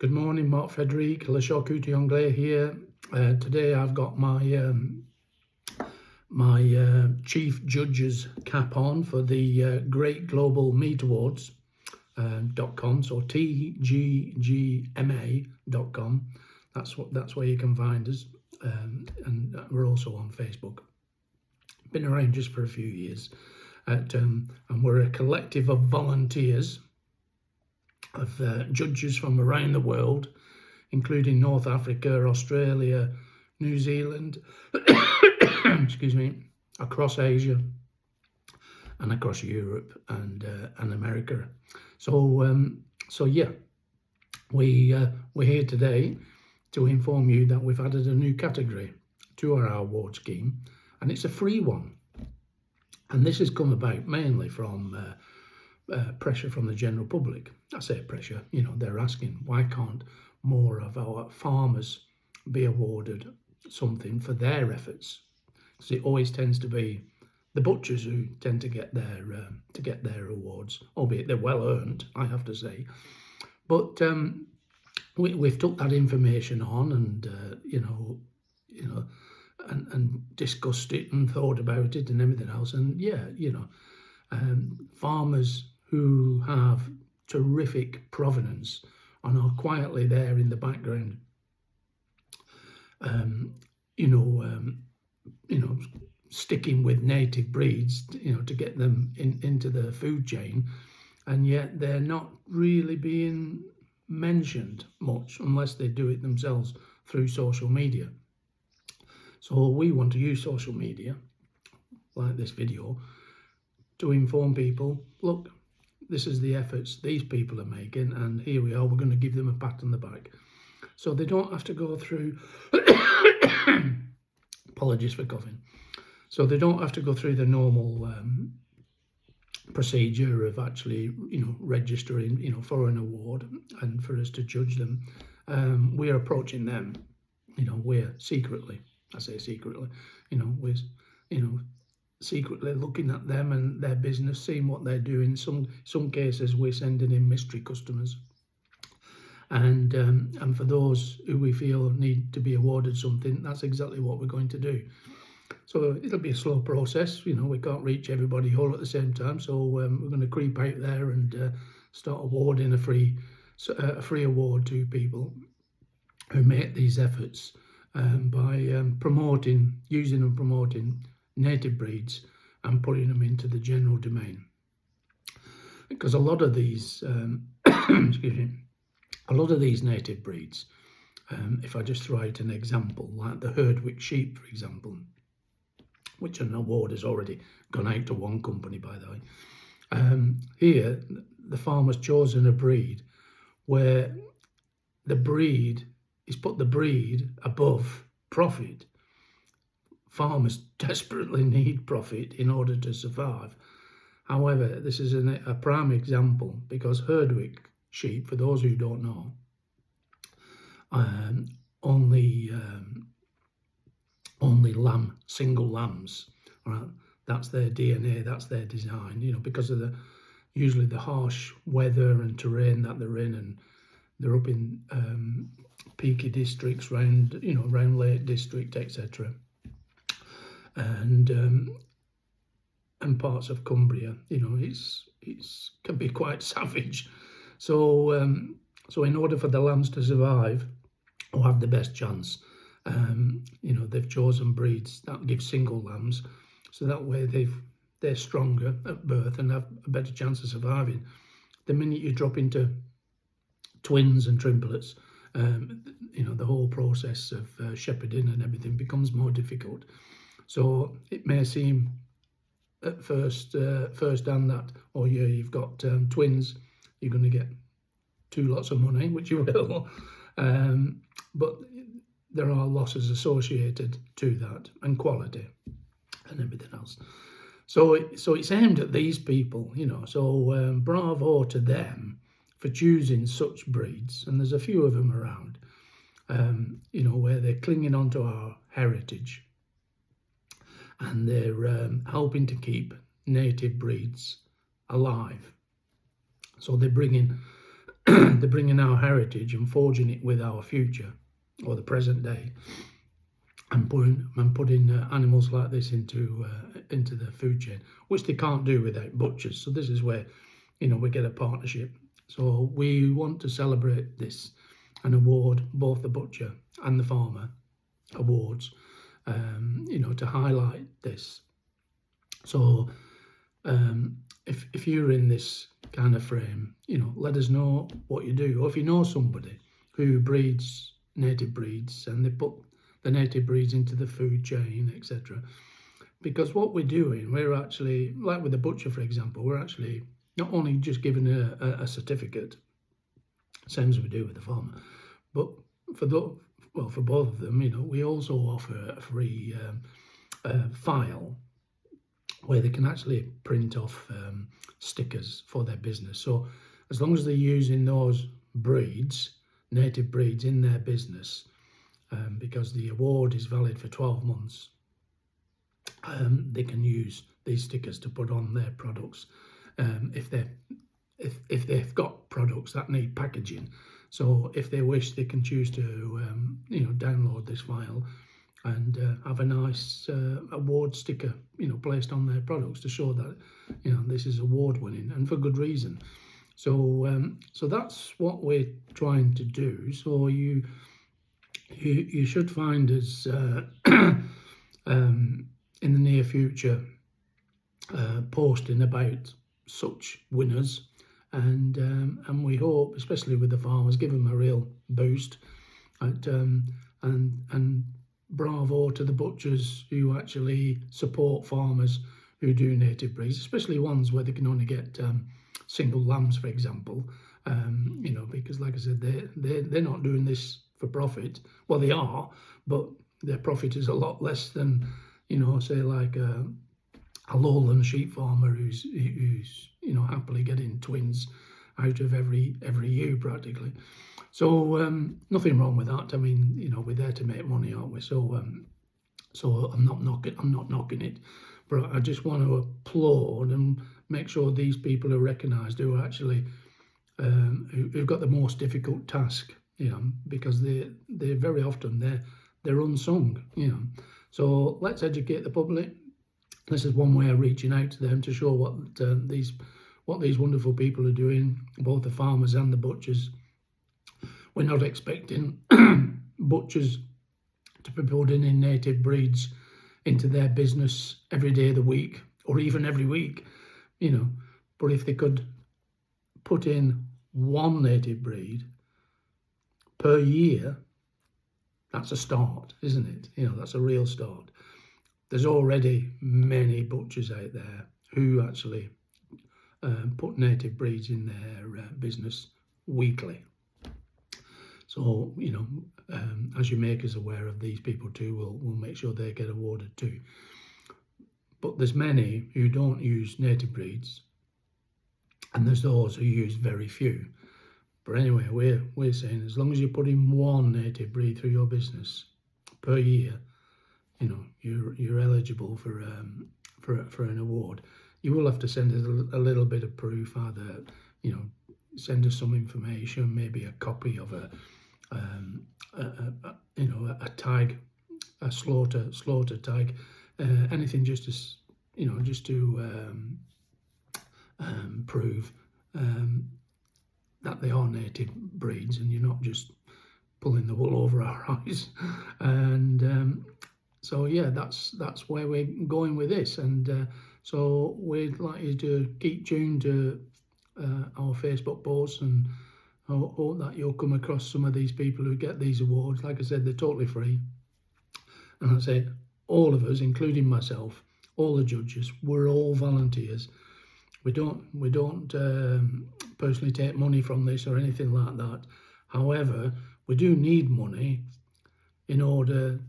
Good morning, Mark Frederic, Le Charcuterie Anglais here. Today I've got my Chief Judge's cap on for the Great Global Meat Awards .com, so tggma.com. That's where you can find us, and we're also on Facebook. Been around just for a few years, and we're a collective of volunteers, of judges from around the world, including North Africa, Australia, New Zealand, excuse me, across Asia and across Europe and America. So yeah, we're here today to inform you that we've added a new category to our award scheme, and it's a free one. And this has come about mainly from pressure from the general public. I say pressure, they're asking, why can't more of our farmers be awarded something for their efforts? Because it always tends to be the butchers who tend to get their awards, albeit they're well earned, I have to say. But we've took that information on and and discussed it and thought about it and everything else. And yeah, farmers who have terrific provenance and are quietly there in the background, sticking with native breeds, to get them into the food chain, and yet they're not really being mentioned much unless they do it themselves through social media. So we want to use social media, like this video, to inform people, look, this is the efforts these people are making, and here we are, we're going to give them a pat on the back. So they don't have to go through, apologies for coughing, so they don't have to go through the normal procedure of actually, registering, for an award and for us to judge them. We're approaching them, we're secretly, I say secretly, we're, secretly looking at them and their business, seeing what they're doing. Some cases we're sending in mystery customers, and for those who we feel need to be awarded something, that's exactly what we're going to do. So it'll be a slow process. We can't reach everybody all at the same time, so we're going to creep out there and start awarding a free award to people who make these efforts by using and promoting native breeds and putting them into the general domain. Because a lot of these, excuse me, a lot of these native breeds, if I just throw out an example, like the Herdwick sheep, for example, which an award has already gone out to one company, by the way. Here, the farmer's chosen a breed where the breed is put the breed above profit. Farmers desperately need profit in order to survive. However, this is a prime example, because Herdwick sheep, for those who don't know, only single lambs, right? That's their DNA, that's their design, because of usually the harsh weather and terrain that they're in, and they're up in peaky districts around Lake District, etc. And parts of Cumbria, it's can be quite savage. So in order for the lambs to survive or have the best chance, they've chosen breeds that give single lambs, so that way they're stronger at birth and have a better chance of surviving. The minute you drop into twins and triplets, the whole process of shepherding and everything becomes more difficult. So it may seem at first hand that, oh yeah, you've got twins, you're going to get 2 lots of money, which you will, but there are losses associated to that, and quality and everything else. So it's aimed at these people, so bravo to them for choosing such breeds, and there's a few of them around, where they're clinging onto our heritage, and they're helping to keep native breeds alive. So they're bringing they're bringing our heritage and forging it with our future or the present day, and putting animals like this into the food chain, which they can't do without butchers. So this is where, we get a partnership. So we want to celebrate this and award both the butcher and the farmer awards, to highlight this. So if you're in this kind of frame, let us know what you do. Or if you know somebody who breeds native breeds and they put the native breeds into the food chain, etc. Because what we're doing, we're actually, like with the butcher, for example, we're actually not only just giving a certificate, same as we do with the farmer, but for both of them, we also offer a free file where they can actually print off stickers for their business. So as long as they're using those breeds, native breeds, in their business, because the award is valid for 12 months, they can use these stickers to put on their products if they've got products that need packaging. So if they wish, they can choose to download this file and have a nice award sticker placed on their products to show that this is award winning, and for good reason. So that's what we're trying to do. So you should find us in the near future posting about such winners, and we hope, especially with the farmers, give them a real boost. And bravo to the butchers who actually support farmers who do native breeds, especially ones where they can only get single lambs, for example. Because like I said, they're not doing this for profit. Well, they are, but their profit is a lot less than, say like a lowland sheep farmer who's happily getting twins out of every ewe practically. So nothing wrong with that. I mean, we're there to make money, aren't we? So I'm not knocking it, but I just want to applaud and make sure these people are recognised who are actually who've got the most difficult task, because they very often they're unsung, So let's educate the public. This is one way of reaching out to them to show what these wonderful people are doing, both the farmers and the butchers. We're not expecting butchers to be putting in native breeds into their business every day of the week or even every week, But if they could put in one native breed per year, that's a start, isn't it? That's a real start. There's already many butchers out there who actually put native breeds in their business weekly. So, as you make us aware of these people too, we'll make sure they get awarded too. But there's many who don't use native breeds, and there's those who use very few. But anyway, we're saying as long as you put in one native breed through your business per year, you're eligible for an award. You will have to send us a little bit of proof, either send us some information, maybe a copy of a tag, a slaughter tag, anything just to prove that they are native breeds and you're not just pulling the wool over our eyes. And so yeah, that's where we're going with this. And so we'd like you to keep tuned to our Facebook posts, and I hope that you'll come across some of these people who get these awards. Like I said, they're totally free. And I say all of us, including myself, all the judges, we're all volunteers. We don't personally take money from this or anything like that. However, we do need money in order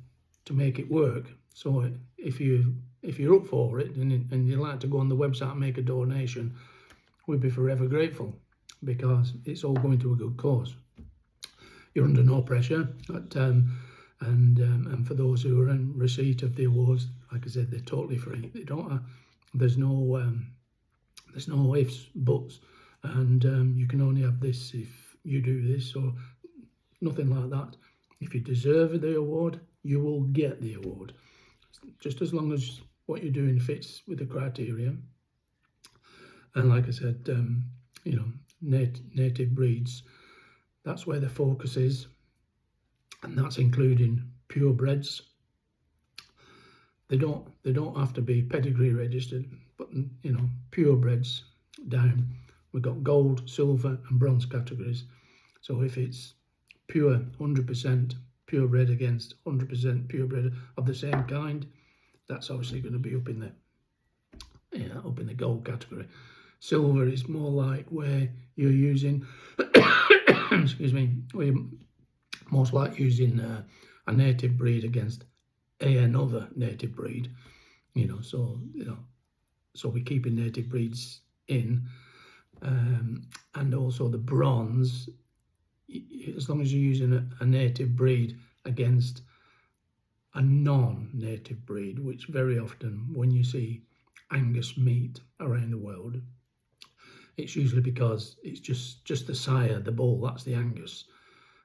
to make it work. So if you're up for it and you'd like to go on the website and make a donation, we'd be forever grateful, because it's all going to a good cause. You're under no pressure, and for those who are in receipt of the awards, like I said, they're totally free. They don't. There's no ifs, buts, and you can only have this you do this or nothing like that. If you deserve the award, you will get the award, just as long as what you're doing fits with the criteria. And like I said, you know, native breeds, that's where the focus is, and that's including purebreds. They don't have to be pedigree registered, but you know, purebreds down. We've got gold, silver, and bronze categories. So if it's pure 100% purebred against 100% purebred of the same kind, that's obviously going to be up in the gold category. Silver is more like where you're using, excuse me, where you're most likely using a native breed against another native breed. So we're keeping native breeds in, and also the bronze, as long as you're using a native breed against a non-native breed, which very often when you see Angus meat around the world, it's usually because it's just the sire, the bull, that's the Angus,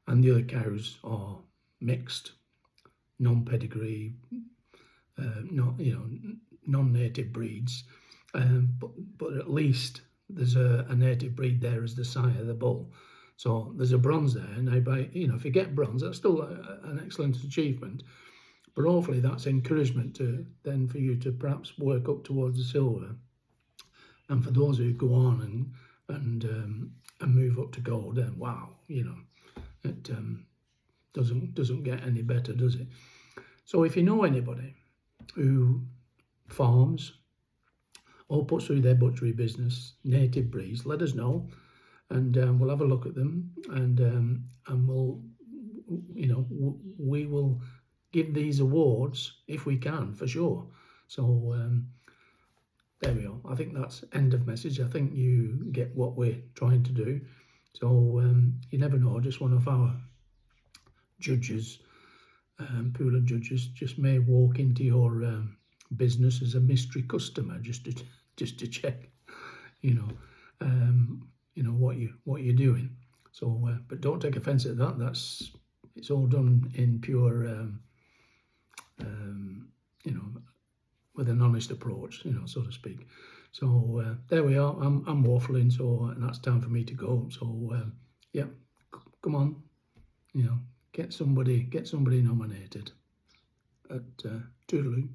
and the other cows are mixed, non-pedigree, non-native breeds, but at least there's a native breed there as the sire, the bull. So there's a bronze there. Now, if you get bronze, that's still an excellent achievement. But hopefully that's encouragement for you to perhaps work up towards the silver. And for those who go on and move up to gold, then wow, it doesn't get any better, does it? So if you know anybody who farms or puts through their butchery business native breeds, let us know, and we'll have a look at them, and we will give these awards if we can, for sure. So there we go. I think that's end of message. I think you get what we're trying to do. So you never know, just one of our judges, pool of judges, just may walk into your business as a mystery customer, just to check, what you're doing. So, but don't take offence at that. It's all done in pure, with an honest approach, so to speak. So there we are. I'm waffling, so and that's time for me to go. So yeah, come on, get somebody nominated. Toodaloo.